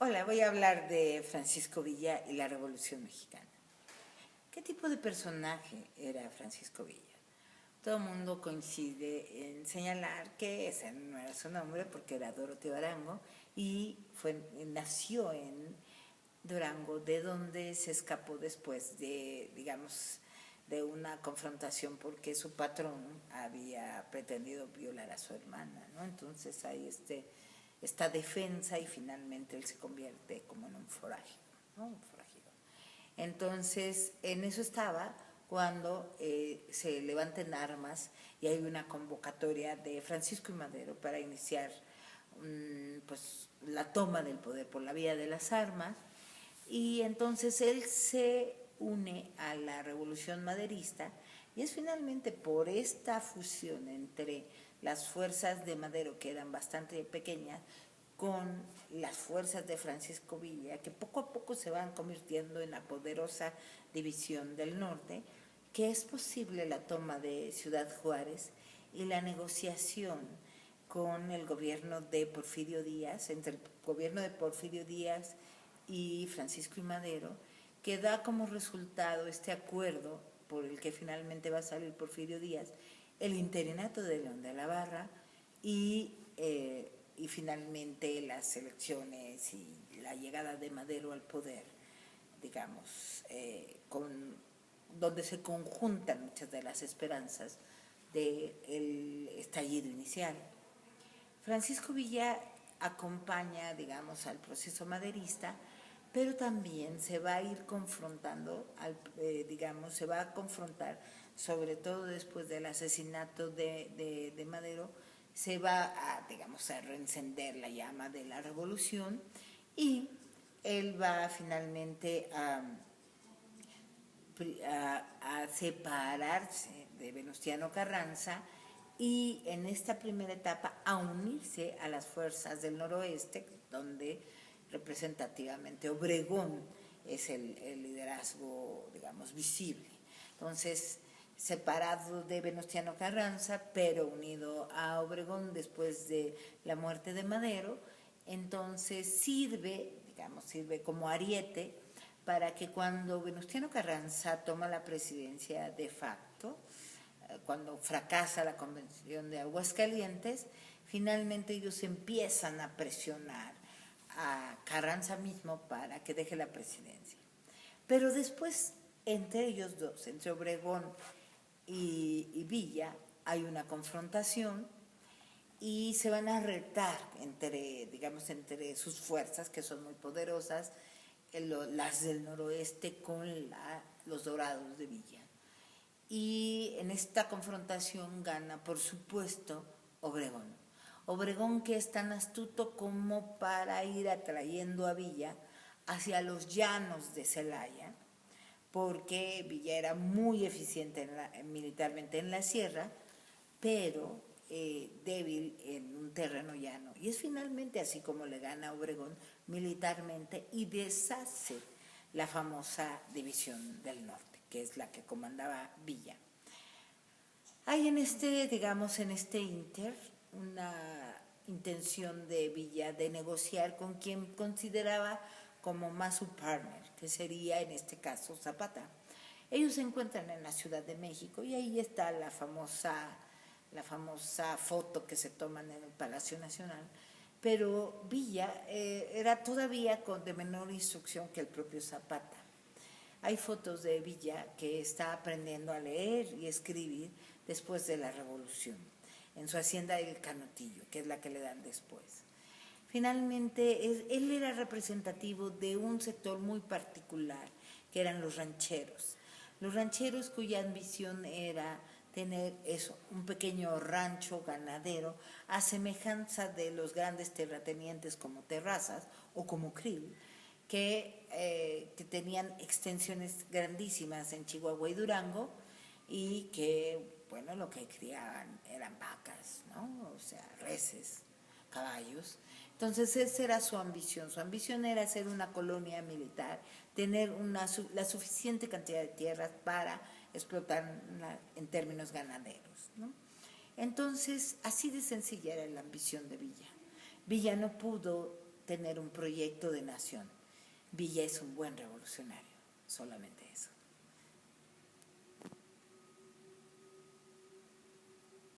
Hola, voy a hablar de Francisco Villa y la Revolución Mexicana. ¿Qué tipo de personaje era Francisco Villa? Todo el mundo coincide en señalar que ese no era su nombre porque era Doroteo Arango y nació en Durango, de donde se escapó después de, digamos, de una confrontación porque su patrón había pretendido violar a su hermana, ¿no? Entonces hay esta defensa y finalmente él se convierte como en un forajido, ¿no? Un forajido. Entonces, en eso estaba cuando se levantan armas y hay una convocatoria de Francisco y Madero para iniciar pues, la toma del poder por la vía de las armas. Y entonces él se une a la revolución maderista y es finalmente por esta fusión entre las fuerzas de Madero, que eran bastante pequeñas, con las fuerzas de Francisco Villa, que poco a poco se van convirtiendo en la poderosa división del norte, que es posible la toma de Ciudad Juárez y la negociación con el gobierno de Porfirio Díaz, entre el gobierno de Porfirio Díaz y Francisco y Madero, que da como resultado este acuerdo por el que finalmente va a salir Porfirio Díaz, el interinato de León de la Barra y finalmente las elecciones y la llegada de Madero al poder, digamos, donde se conjuntan muchas de las esperanzas del estallido inicial. Francisco Villa acompaña, digamos, al proceso maderista, pero también se va a ir confrontando, digamos, se va a confrontar, sobre todo después del asesinato de Madero, se va a, digamos, a reencender la llama de la revolución y él va finalmente a separarse de Venustiano Carranza y en esta primera etapa a unirse a las fuerzas del noroeste, donde representativamente Obregón es el liderazgo, digamos, visible. Entonces, separado de Venustiano Carranza, pero unido a Obregón después de la muerte de Madero, entonces sirve como ariete para que cuando Venustiano Carranza toma la presidencia de facto, cuando fracasa la convención de Aguascalientes, finalmente ellos empiezan a presionar a Carranza mismo para que deje la presidencia. Pero después, entre ellos dos, entre Obregón y Villa, hay una confrontación y se van a retar entre sus fuerzas, que son muy poderosas, las del noroeste con los dorados de Villa. Y en esta confrontación gana, por supuesto, Obregón. Obregón, que es tan astuto como para ir atrayendo a Villa hacia los llanos de Celaya, porque Villa era muy eficiente militarmente en la sierra, pero débil en un terreno llano. Y es finalmente así como le gana a Obregón militarmente y deshace la famosa División del Norte, que es la que comandaba Villa. Hay en este inter una intención de Villa de negociar con quien consideraba como más su partner, que sería en este caso Zapata. Ellos se encuentran en la Ciudad de México y ahí está la famosa foto que se toman en el Palacio Nacional, pero Villa era todavía de menor instrucción que el propio Zapata. Hay fotos de Villa que está aprendiendo a leer y escribir después de la Revolución, en su hacienda del Canutillo, que es la que le dan después. Finalmente, él era representativo de un sector muy particular, que eran los rancheros. Los rancheros cuya ambición era tener un pequeño rancho ganadero a semejanza de los grandes terratenientes como Terrazas o como Krill, que tenían extensiones grandísimas en Chihuahua y Durango y que, bueno, lo que criaban eran vacas, ¿no? O sea, reses, caballos. Entonces esa era su ambición. Su ambición era hacer una colonia militar, tener la suficiente cantidad de tierras para explotar en términos ganaderos, ¿no? Entonces, así de sencilla era la ambición de Villa. Villa no pudo tener un proyecto de nación. Villa es un buen revolucionario, solamente eso.